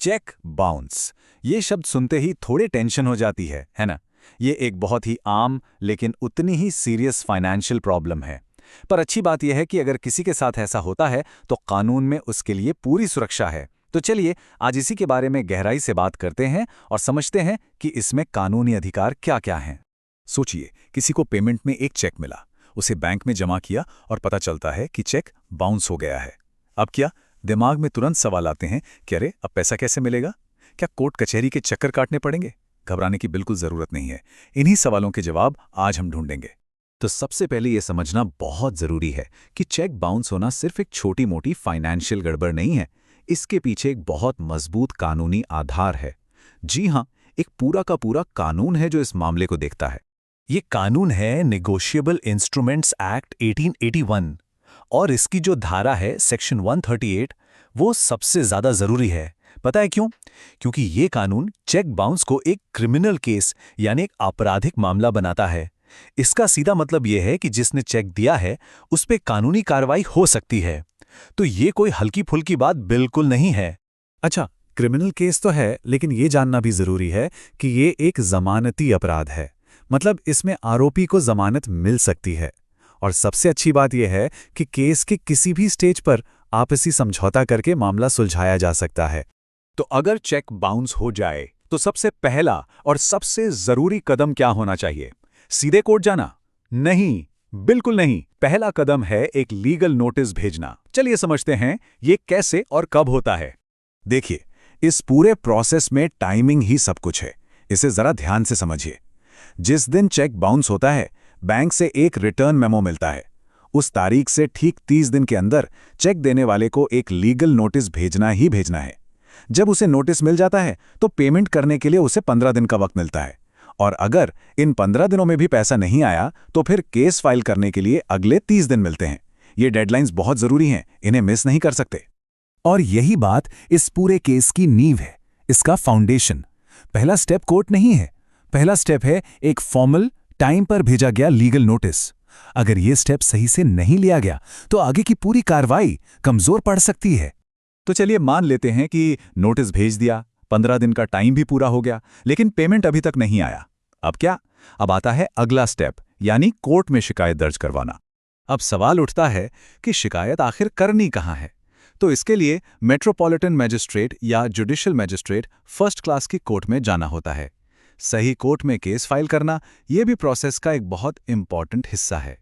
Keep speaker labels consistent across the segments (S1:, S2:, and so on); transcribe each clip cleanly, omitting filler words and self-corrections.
S1: Cheque bounce, ये शब्द सुनते ही थोड़े टेंशन हो जाती है ना। ये एक बहुत ही आम लेकिन उतनी ही सीरियस फाइनेंशियल प्रॉब्लम है। पर अच्छी बात यह है कि अगर किसी के साथ ऐसा होता है तो कानून में उसके लिए पूरी सुरक्षा है। तो चलिए आज इसी के बारे में गहराई से बात करते हैं और समझते हैं कि इसमें कानूनी अधिकार क्या-क्या हैं।
S2: सोचिए, किसी को पेमेंट में एक चेक मिला, उसे बैंक में जमा किया और पता चलता है कि चेक बाउंस हो गया है। अब क्या? दिमाग में तुरंत सवाल आते हैं कि अरे, अब पैसा कैसे मिलेगा? क्या कोर्ट कचहरी के चक्कर काटने पड़ेंगे? घबराने की बिल्कुल जरूरत नहीं है। इन्हीं सवालों के जवाब आज हम ढूंढेंगे। तो सबसे पहले यह समझना बहुत जरूरी है कि चेक बाउंस होना सिर्फ एक छोटी मोटी फाइनेंशियल गड़बड़ नहीं है। इसके पीछे एक बहुत मजबूत कानूनी आधार है। जी हां, एक पूरा का पूरा कानून है जो इस मामले को देखता है।
S3: ये कानून है नेगोशिएबल इंस्ट्रूमेंट्स एक्ट 1881 और इसकी जो धारा है सेक्शन 138 वो सबसे ज्यादा जरूरी है। पता है क्यों? क्योंकि ये कानून चेक बाउंस को एक क्रिमिनल केस यानी एक आपराधिक मामला बनाता है। इसका सीधा मतलब यह है कि जिसने चेक दिया है उस पे कानूनी कार्रवाई हो सकती है। तो ये कोई हल्की फुल्की बात बिल्कुल नहीं है।
S2: अच्छा, क्रिमिनल केस तो है, लेकिन ये जानना भी जरूरी है कि ये एक जमानती अपराध है। मतलब इसमें आरोपी को जमानत मिल सकती है। और सबसे अच्छी बात यह है कि केस के किसी भी स्टेज पर आपसी समझौता करके मामला सुलझाया जा सकता है।
S1: तो अगर चेक बाउंस हो जाए तो सबसे पहला और सबसे जरूरी कदम क्या होना चाहिए? सीधे कोर्ट जाना? नहीं, बिल्कुल नहीं। पहला कदम है एक लीगल नोटिस भेजना। चलिए समझते हैं ये कैसे और कब होता है।
S2: देखिए, इस पूरे प्रोसेस में टाइमिंग ही सब कुछ है। इसे जरा ध्यान से समझिए। जिस दिन चेक बाउंस होता है, बैंक से एक रिटर्न मेमो मिलता है। उस तारीख से ठीक 30 दिन के अंदर चेक देने वाले को एक लीगल नोटिस भेजना ही भेजना है। जब उसे नोटिस मिल जाता है तो पेमेंट करने के लिए उसे 15 दिन का वक्त मिलता है। और अगर इन 15 दिनों में भी पैसा नहीं आया तो फिर केस फाइल करने के लिए अगले 30 दिन मिलते हैं। ये डेडलाइंस बहुत जरूरी हैं, इन्हें मिस नहीं कर सकते।
S3: और यही बात इस पूरे केस की नींव है, इसका फाउंडेशन। पहला स्टेप कोर्ट नहीं है, पहला स्टेप है एक फॉर्मल टाइम पर भेजा गया लीगल नोटिस। अगर ये स्टेप सही से नहीं लिया गया तो आगे की पूरी कार्रवाई कमजोर पड़ सकती है।
S1: तो चलिए मान लेते हैं कि नोटिस भेज दिया, 15 दिन का टाइम भी पूरा हो गया, लेकिन पेमेंट अभी तक नहीं आया। अब क्या? अब आता है अगला स्टेप, यानी कोर्ट में शिकायत दर्ज करवाना। अब सवाल उठता है कि शिकायत आखिर करनी कहाँ है? तो इसके लिए मेट्रोपॉलिटन मैजिस्ट्रेट या जुडिशियल मैजिस्ट्रेट फर्स्ट क्लास की कोर्ट में जाना होता है। सही कोर्ट में केस फाइल करना यह भी प्रोसेस का एक बहुत इंपॉर्टेंट हिस्सा है।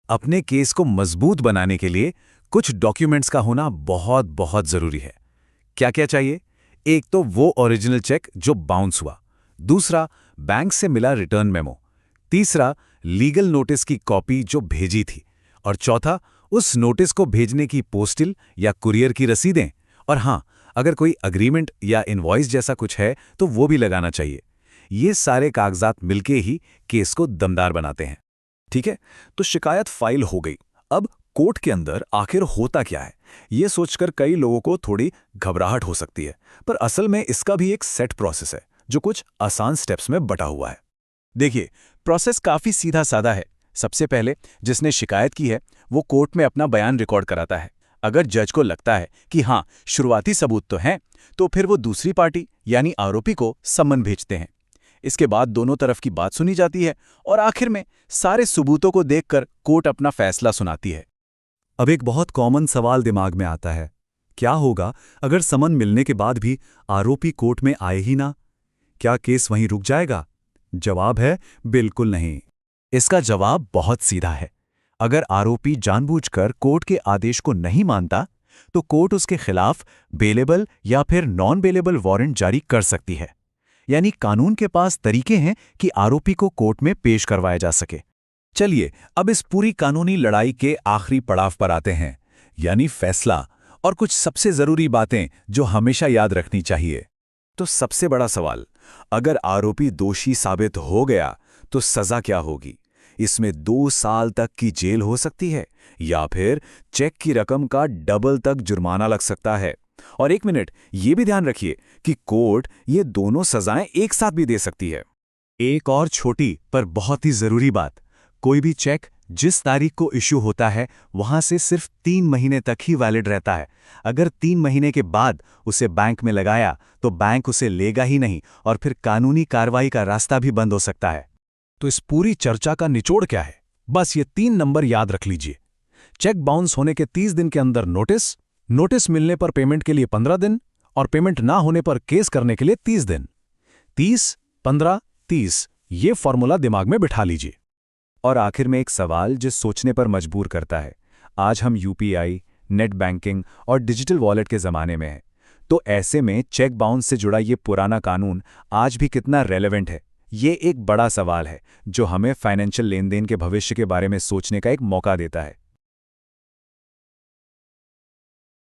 S2: अपने केस को मजबूत बनाने के लिए कुछ डॉक्यूमेंट्स का होना बहुत बहुत जरूरी है। क्या क्या चाहिए? एक तो वो ओरिजिनल चेक जो बाउंस हुआ, दूसरा बैंक से मिला रिटर्न मेमो, तीसरा लीगल नोटिस की कॉपी जो भेजी थी, और चौथा उस नोटिस को भेजने की पोस्टल या कुरियर की रसीदें। और हाँ, अगर कोई अग्रीमेंट या इनवॉइस जैसा कुछ है तो वो भी लगाना चाहिए। ये सारे कागजात मिलके ही केस को दमदार बनाते हैं।
S1: ठीक है, तो शिकायत फाइल हो गई। अब कोर्ट के अंदर आखिर होता क्या है, ये सोचकर कई लोगों को थोड़ी घबराहट हो सकती है, पर असल में इसका भी एक सेट प्रोसेस है जो कुछ आसान स्टेप्स में बटा हुआ है। देखिए, प्रोसेस काफी सीधा साधा है। सबसे पहले जिसने शिकायत की है वो कोर्ट में अपना बयान रिकॉर्ड कराता है। अगर जज को लगता है कि हाँ, शुरुआती सबूत तो हैं, तो फिर वो दूसरी पार्टी यानी आरोपी को सम्मन भेजते हैं। इसके बाद दोनों तरफ की बात सुनी जाती है और आखिर में सारे सबूतों को देखकर कोर्ट अपना फैसला सुनाती है।
S2: अब एक बहुत कॉमन सवाल दिमाग में आता है, क्या होगा अगर समन मिलने के बाद भी आरोपी कोर्ट में आए ही ना? क्या केस वहीं रुक जाएगा? जवाब है बिल्कुल नहीं।
S3: इसका जवाब बहुत सीधा है। अगर आरोपी जानबूझकर कोर्ट के आदेश को नहीं मानता तो कोर्ट उसके खिलाफ बेलेबल या फिर नॉन बेलेबल वारंट जारी कर सकती है। यानी कानून के पास तरीके हैं कि आरोपी को कोर्ट में पेश करवाया जा सके।
S2: चलिए अब इस पूरी कानूनी लड़ाई के आखिरी पड़ाव पर आते हैं, यानी फैसला, और कुछ सबसे जरूरी बातें जो हमेशा याद रखनी चाहिए। तो सबसे बड़ा सवाल, अगर आरोपी दोषी साबित हो गया तो सजा क्या होगी? इसमें 2 साल तक की जेल हो सकती है या फिर चेक की रकम का डबल तक जुर्माना लग सकता है। और एक मिनट, ये भी ध्यान रखिए कि कोर्ट ये दोनों सजाएं एक साथ भी दे सकती है।
S3: एक और छोटी पर बहुत ही जरूरी बात, कोई भी चेक जिस तारीख को इश्यू होता है वहां से सिर्फ 3 महीने तक ही वैलिड रहता है। अगर 3 महीने के बाद उसे बैंक में लगाया तो बैंक उसे लेगा ही नहीं और फिर कानूनी कार्रवाई का रास्ता भी बंद हो सकता है।
S1: तो इस पूरी चर्चा का निचोड़ क्या है? बस ये 3 नंबर याद रख लीजिए। चेक बाउंस होने के 30 दिन के अंदर नोटिस, नोटिस मिलने पर पेमेंट के लिए 15 दिन और पेमेंट ना होने पर केस करने के लिए 30 दिन। 30, 15, 30 ये फॉर्मूला दिमाग में बिठा लीजिए।
S2: और आखिर में एक सवाल जो सोचने पर मजबूर करता है। आज हम यूपीआई, नेट बैंकिंग और डिजिटल वॉलेट के ज़माने में हैं। तो ऐसे में चेक बाउंस से जुड़ा ये पुराना कानून आज भी कितना रेलेवेंट है? ये एक बड़ा सवाल है जो हमें फाइनेंशियल लेन देन के भविष्य के बारे में सोचने का एक मौका देता है।